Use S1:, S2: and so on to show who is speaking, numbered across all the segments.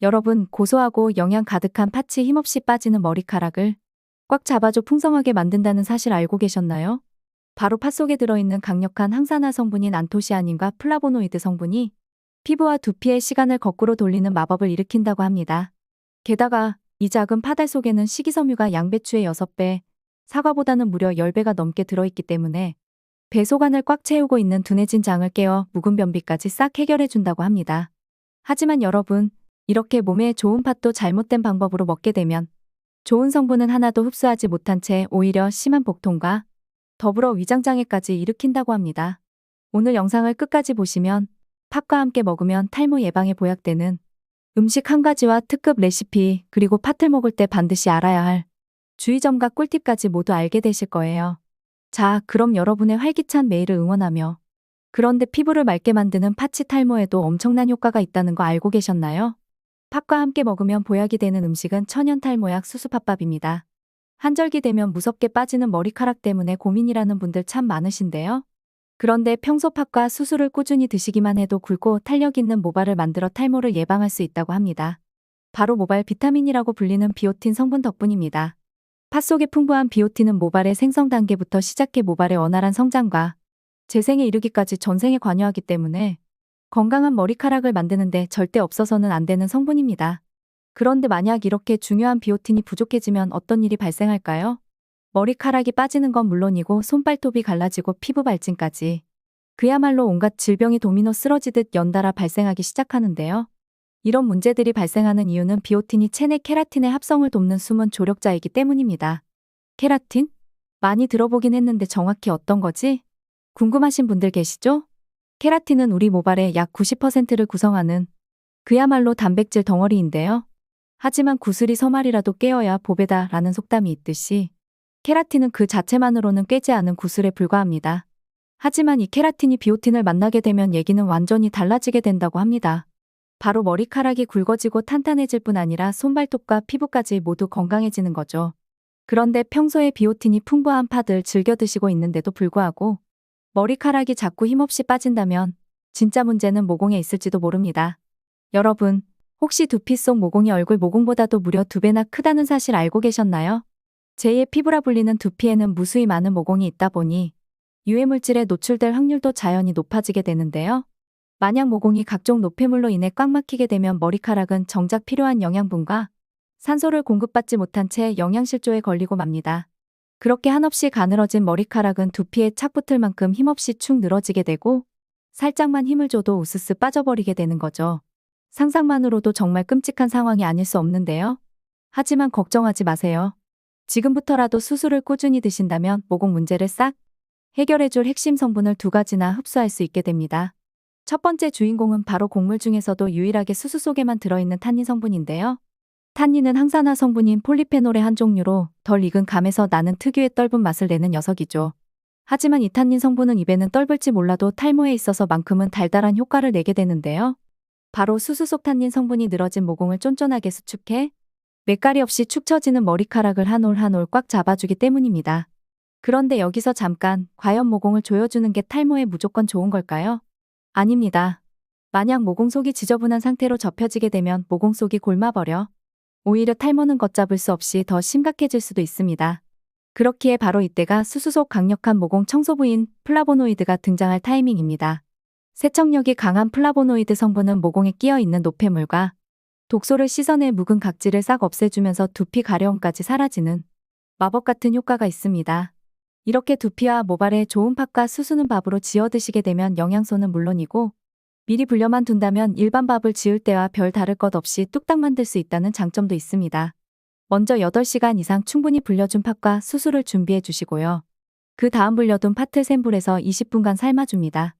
S1: 여러분, 고소하고 영양 가득한 팥이 힘없이 빠지는 머리카락을 꽉 잡아줘 풍성하게 만든다는 사실 알고 계셨나요? 바로 팥 속에 들어있는 강력한 항산화 성분인 안토시아닌과 플라보노이드 성분이 피부와 두피의 시간을 거꾸로 돌리는 마법을 일으킨다고 합니다. 게다가 이 작은 파달 속에는 식이섬유가 양배추의 6배, 사과보다는 무려 10배가 넘게 들어있기 때문에 배속안을 꽉 채우고 있는 둔해진 장을 깨어 묵은 변비까지 싹 해결해준다고 합니다. 하지만 여러분, 이렇게 몸에 좋은 팥도 잘못된 방법으로 먹게 되면 좋은 성분은 하나도 흡수하지 못한 채 오히려 심한 복통과 더불어 위장장애까지 일으킨다고 합니다. 오늘 영상을 끝까지 보시면 팥과 함께 먹으면 탈모 예방에 보약되는 음식 한 가지와 특급 레시피, 그리고 팥을 먹을 때 반드시 알아야 할 주의점과 꿀팁까지 모두 알게 되실 거예요. 자, 그럼 여러분의 활기찬 매일을 응원하며, 그런데 피부를 맑게 만드는 팥이 탈모에도 엄청난 효과가 있다는 거 알고 계셨나요? 팥과 함께 먹으면 보약이 되는 음식은 천연 탈모약 수수팥밥입니다. 한절기 되면 무섭게 빠지는 머리카락 때문에 고민이라는 분들 참 많으신데요. 그런데 평소 팥과 수수를 꾸준히 드시기만 해도 굵고 탄력 있는 모발을 만들어 탈모를 예방할 수 있다고 합니다. 바로 모발 비타민이라고 불리는 비오틴 성분 덕분입니다. 팥 속에 풍부한 비오틴은 모발의 생성 단계부터 시작해 모발의 원활한 성장과 재생에 이르기까지 전생에 관여하기 때문에 건강한 머리카락을 만드는데 절대 없어서는 안 되는 성분입니다. 그런데 만약 이렇게 중요한 비오틴이 부족해지면 어떤 일이 발생할까요? 머리카락이 빠지는 건 물론이고 손발톱이 갈라지고 피부 발진까지 그야말로 온갖 질병이 도미노 쓰러지듯 연달아 발생하기 시작하는데요. 이런 문제들이 발생하는 이유는 비오틴이 체내 케라틴의 합성을 돕는 숨은 조력자이기 때문입니다. 케라틴? 많이 들어보긴 했는데 정확히 어떤 거지? 궁금하신 분들 계시죠? 케라틴은 우리 모발의 약 90%를 구성하는 그야말로 단백질 덩어리인데요. 하지만 구슬이 서말이라도 깨어야 보배다 라는 속담이 있듯이 케라틴은 그 자체만으로는 깨지 않은 구슬에 불과합니다. 하지만 이 케라틴이 비오틴을 만나게 되면 얘기는 완전히 달라지게 된다고 합니다. 바로 머리카락이 굵어지고 탄탄해질 뿐 아니라 손발톱과 피부까지 모두 건강해지는 거죠. 그런데 평소에 비오틴이 풍부한 팥을 즐겨 드시고 있는데도 불구하고 머리카락이 자꾸 힘없이 빠진다면 진짜 문제는 모공에 있을지도 모릅니다. 여러분, 혹시 두피 속 모공이 얼굴 모공보다도 무려 2배나 크다는 사실 알고 계셨나요? 제2의 피부라 불리는 두피에는 무수히 많은 모공이 있다 보니 유해물질에 노출될 확률도 자연히 높아지게 되는데요. 만약 모공이 각종 노폐물로 인해 꽉 막히게 되면 머리카락은 정작 필요한 영양분과 산소를 공급받지 못한 채 영양실조에 걸리고 맙니다. 그렇게 한없이 가늘어진 머리카락은 두피에 착 붙을 만큼 힘없이 축 늘어지게 되고 살짝만 힘을 줘도 우스스 빠져버리게 되는 거죠. 상상만으로도 정말 끔찍한 상황이 아닐 수 없는데요. 하지만 걱정하지 마세요. 지금부터라도 수수를 꾸준히 드신다면 모공 문제를 싹 해결해줄 핵심 성분을 2가지나 흡수할 수 있게 됩니다. 첫 번째 주인공은 바로 곡물 중에서도 유일하게 수수 속에만 들어있는 탄닌 성분인데요. 탄닌은 항산화 성분인 폴리페놀의 한 종류로 덜 익은 감에서 나는 특유의 떫은 맛을 내는 녀석이죠. 하지만 이 탄닌 성분은 입에는 떫을지 몰라도 탈모에 있어서만큼은 달달한 효과를 내게 되는데요. 바로 수수 속 탄닌 성분이 늘어진 모공을 쫀쫀하게 수축해 매가리 없이 축 처지는 머리카락을 한 올 한 올 꽉 잡아주기 때문입니다. 그런데 여기서 잠깐, 과연 모공을 조여주는 게 탈모에 무조건 좋은 걸까요? 아닙니다. 만약 모공 속이 지저분한 상태로 접혀지게 되면 모공 속이 골마버려 오히려 탈모는 걷잡을 수 없이 더 심각해질 수도 있습니다. 그렇기에 바로 이때가 수수 속 강력한 모공 청소부인 플라보노이드가 등장할 타이밍입니다. 세척력이 강한 플라보노이드 성분은 모공에 끼어 있는 노폐물과 독소를 씻어내 묵은 각질을 싹 없애주면서 두피 가려움까지 사라지는 마법 같은 효과가 있습니다. 이렇게 두피와 모발에 좋은 팥과 수수는 밥으로 지어 드시게 되면 영양소는 물론이고 미리 불려만 둔다면 일반 밥을 지을 때와 별 다를 것 없이 뚝딱 만들 수 있다는 장점도 있습니다. 먼저 8시간 이상 충분히 불려준 팥과 수수를 준비해 주시고요. 그 다음 불려둔 팥을 센 불에서 20분간 삶아줍니다.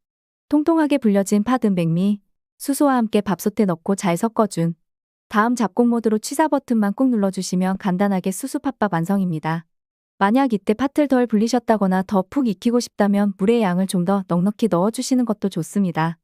S1: 통통하게 불려진 팥은 백미, 수수와 함께 밥솥에 넣고 잘 섞어준 다음 잡곡 모드로 취사 버튼만 꾹 눌러주시면 간단하게 수수팥밥 완성입니다. 만약 이때 팥을 덜 불리셨다거나 더 푹 익히고 싶다면 물의 양을 좀 더 넉넉히 넣어주시는 것도 좋습니다.